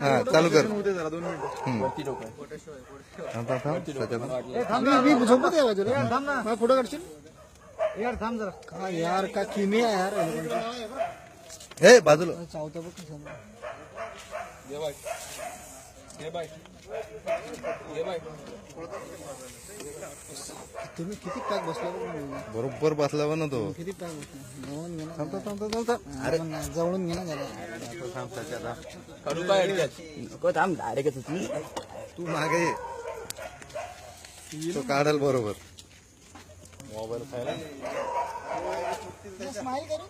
हा चालू कर. जरा 2 मिनिटं वरती डोकं मी झोपत आहे बाजूला. थांब ना, मला फोटो काढशील यार. थांब जरा. काय यार, का किमी आहे यार. हे बाजूला चावता बघ कसं. घे बाय, घे बाय, घे बाय. तुम्ही किती पॅक बसला बरोबर बसला ना तो. किती पॅक बसला. जवळून घे ना. थांबता. अरे जवळून घे ना जरा. थांब सध्याला. काढू काय अडक्यात नको थांब डायरेक्ट तुम्ही तू मागे ये. तो काढल बरोबर. मोबाईल खायला स्माइल करू.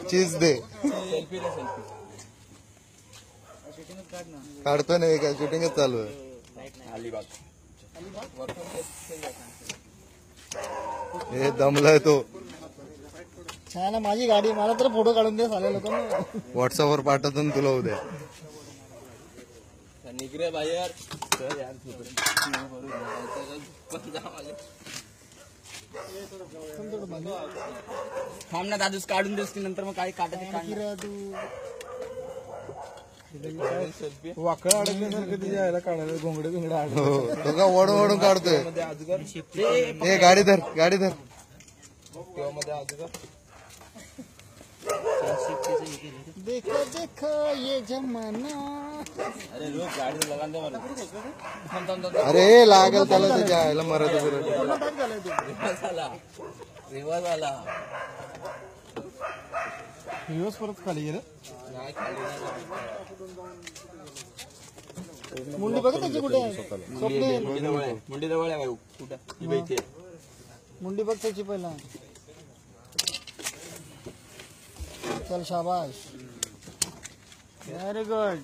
चीज दे. सेल्फी रे सेल्फी. काढतोय नाही का, शूटिंगच चालू आहे. अलिबाग हे दमलाय तो. छान आहे माझी गाडी. मला तर फोटो काढून दे साल्या लोकांना. व्हॉट्सअपवर पाठवतो ना तुला उद्या. निघरे बाहेर थांब ना दादूस काढून देस की नंतर मग काही काढायचं काढ. तू वाकड अडकल्यासारखं तिच्या यायला काढायला घोंगडे बिंगडे अडक. हो तो का ओढून ओढून काढतोय. मध्ये अजून हे गाडी धर, गाडी धर. किंवा मध्ये अजून देखो देखो ये जमाना. अरे लोक गाडी लगान दे मला. अरे लागल त्याला त्याच्या आयला मराठी बिराठी. रिवाज आला, रिवाज आला. दिवस परत खाली गेलं. नाही खाली मुंडी बघ त्याची कुठे आहे. स्वप्ने मुंडी जवळ आहे कुठं ही इथे. मुंडी बघ त्याची पहिला. चल शाबाश. Very good.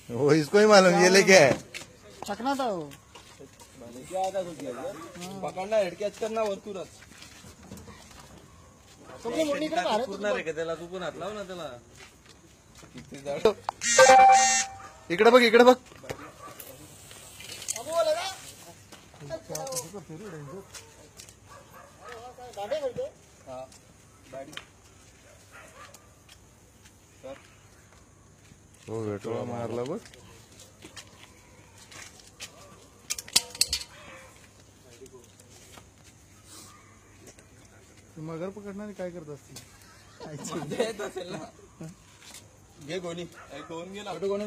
हो इसको ही मालूम ये लेके है. चकना था वो. पकडणार हेडक्याच करणार वरतूनच. तुमची मुंडी इकडे मारत. पूर्ण रे का त्याला, तू पण हात लाव ना त्याला. किती जड. इकडे बघ, इकडे बघ. अबो लगा. गाडी करते. हा गाडी हो भेटोळा मारला बघ. मगर पकडणारे काय करत असतील. देत असेल ना. घे कोणी कोण गेला कोणी